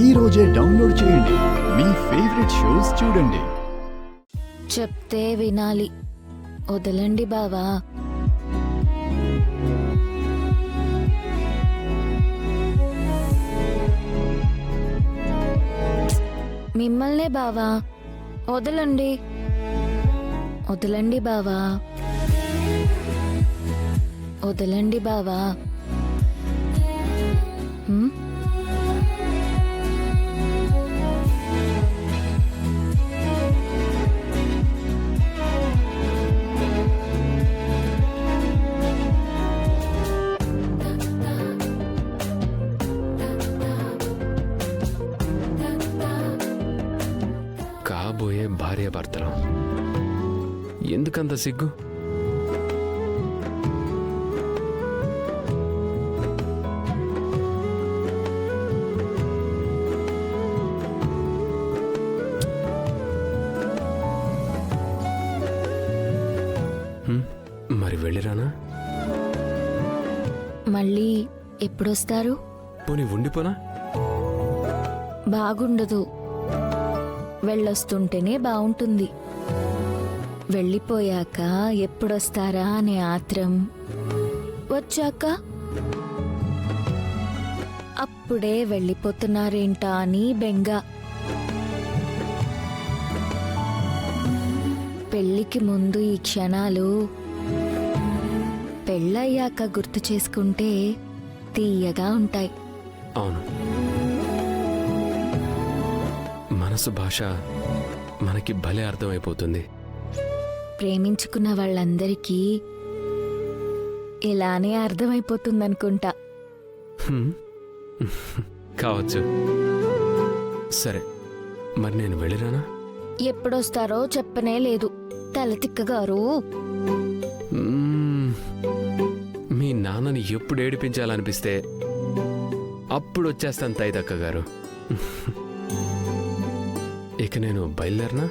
ఈ రోజే డౌన్లోడ్ చేయండి. మీ ఫేవరెట్ షోస్ చూడండి. చెప్తే వినాలి, వదలండి బావా. మిమ్మల్నే బావా, వదలండి, వదలండి బావా, వదలండి బావా. కాబోయే భార్యాభర్తలు ఎందుకంత సిగ్గు? మరి వెళ్ళిరానా? మళ్ళీ ఎప్పుడొస్తారు? పోనీ ఉండిపోనా? బాగుండదు, వెళ్ళొస్తుంటేనే బావుంటుంది. వెళ్ళిపోయాక ఎప్పుడొస్తారా అనే ఆత్రం, వచ్చాక అప్పుడే వెళ్ళిపోతున్నారేంటా అని బెంగ. పెళ్ళికి ముందు ఈ క్షణాలు పెళ్ళయ్యాక గుర్తు చేసుకుంటే తీయగా ఉంటాయి. అవును, మనసు భాష మనకి భలే అర్థమైపోతుంది. ప్రేమించుకున్న వాళ్ళందరికీ ఇలానే అర్థమైపోతుందనుకుంటా. కావచ్చు. సరే, మరి నేను వెళ్ళిరానా? ఎప్పుడొస్తారో చెప్పనే లేదు తలతిక్కగారు. మీ నాన్నని ఎప్పుడు ఏడిపించాలనిపిస్తే అప్పుడు వచ్చేస్తాను తైదక్క గారు. ఇక నేను బయలుదేరనా?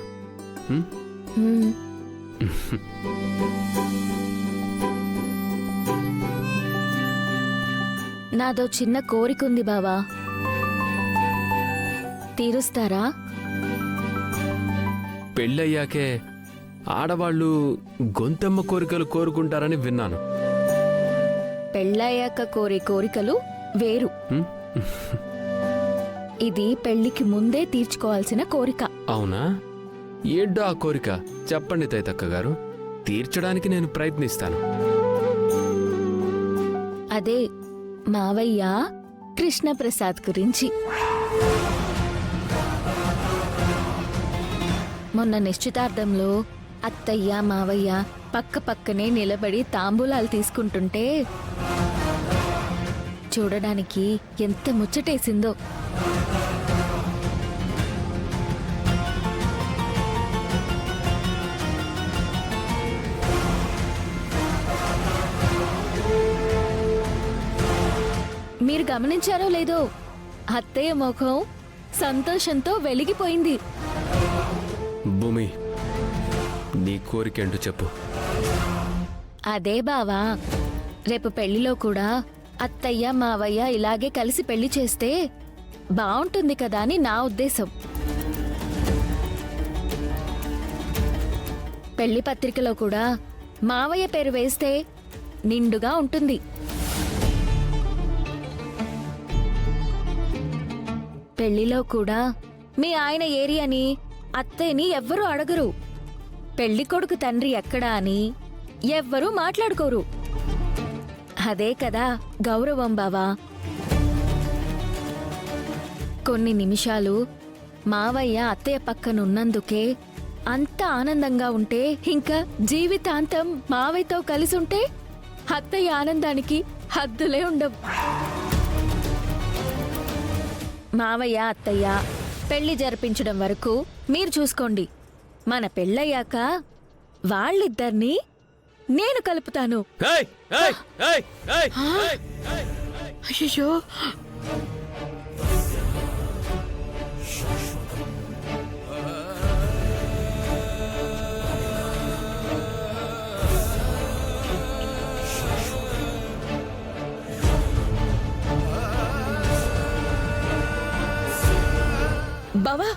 నాదో చిన్న కోరికుంది బావా, తీరుస్తారా? పెళ్ళయ్యాకే ఆడవాళ్ళు గొంతెమ్మ కోరికలు కోరుకుంటారని విన్నాను. పెళ్ళయ్యాక కోరే కోరికలు వేరు. ఇది పెళ్లికి ముందే తీర్చుకోవాల్సిన కోరిక. అవునా? ఏంటో ఆ కోరిక చెప్పండి తైతక్క గారు, తీర్చడానికి నేను ప్రయత్నిస్తాను. అదే మావయ్య కృష్ణప్రసాద్ గురించి. మొన్న నిశ్చితార్థంలో అత్తయ్య మావయ్య పక్క పక్కనే నిలబడి తాంబూలాలు తీసుకుంటుంటే చూడడానికి ఎంత ముచ్చటేసిందో. మీరు గమనించారో లేదో, అత్తయ్య ముఖం సంతోషంతో వెలిగిపోయింది. భూమి, నీ కోరికేంటో చెప్పు. అదే బావా, రేపు పెళ్లిలో కూడా అత్తయ్య మావయ్య ఇలాగే కలిసి పెళ్లి చేస్తే బావుంటుంది కదా అని నా ఉద్దేశం. పెళ్లి పత్రికలో కూడా మావయ్య పేరు వేస్తే నిండుగా ఉంటుంది. పెళ్లిలో కూడా మీ ఆయన ఏరియాని అత్తయ్యని ఎవ్వరూ అడగరు. పెళ్లి కొడుకు తండ్రి ఎక్కడా అని ఎవ్వరూ మాట్లాడుకోరు. అదే కదా గౌరవం బావా. కొన్ని నిమిషాలు మావయ్య అత్తయ్య పక్కనున్నందుకే అంత ఆనందంగా ఉంటే, ఇంకా జీవితాంతం మావయ్యతో కలిసి ఉంటే అత్తయ్య ఆనందానికి హద్దులే ఉండవు. మావయ్య అత్తయ్య పెళ్లి జరిపించడం వరకు మీరు చూసుకోండి. మన పెళ్ళయ్యాక వాళ్ళిద్దరినీ నేను కలుపుతాను. అయ్యో, బావా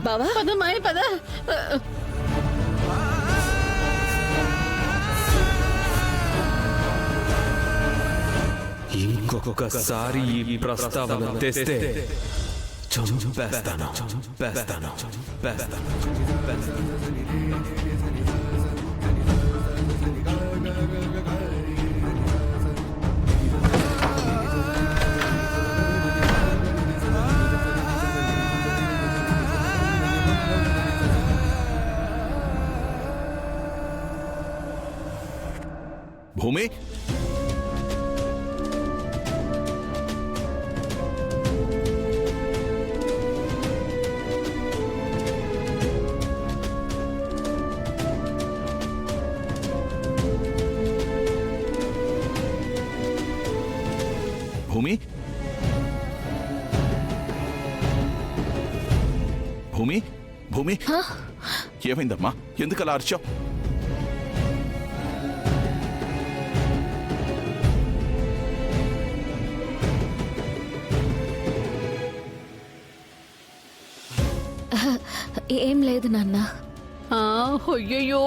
బావా పద మాయ పద. ఇంకొకసారి ఈ ప్రస్తావన తెస్తే చంపేస్తాను. భూమి, భూమి, భూమి, భూమి, ఏమైందమ్మా? ఎందుకు అలా అరిచావు? ఏం లేదు నాన్న. అయ్యయ్యో,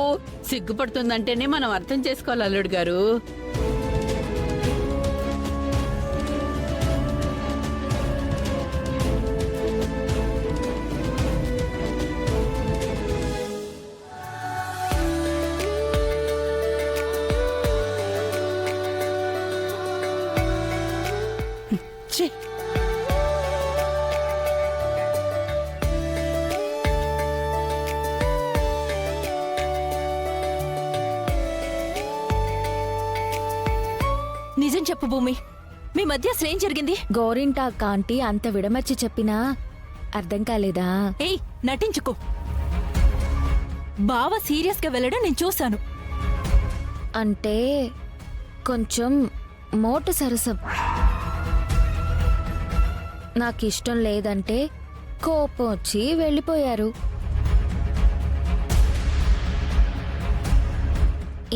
సిగ్గుపడుతుందంటేనే మనం అర్థం చేసుకోవాలి అల్లుడు గారు. ఛీ! నిజం చెప్పు భూమి, మీ మధ్య అసలు ఏం జరిగింది? గోరింటాక్ ఆంటీ అంత విడమర్చి చెప్పినా అర్థం కాలేదా? ఏయ్, నటించుకో. బావ సీరియస్ గా వెళ్ళడం నేను చూశాను. అంటే కొంచెం మోటు సరసం. నాకిష్టం లేదంటే కోపం వచ్చి వెళ్ళిపోయారు.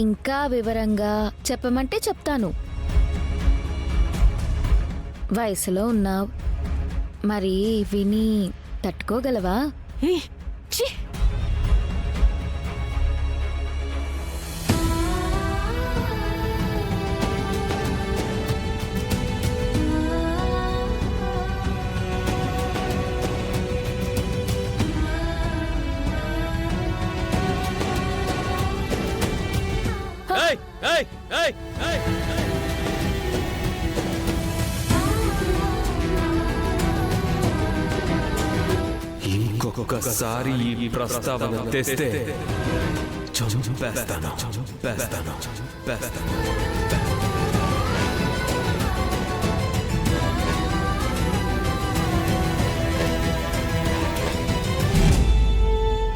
ఇంకా వివరంగా చెప్పమంటే చెప్తాను. వయసులో ఉన్నావు, మరి విని తట్టుకోగలవా? ఏయ్, ఛీ! ఇంకొకసారి ఈ ప్రస్తావన తెస్తే చంపేస్తాను.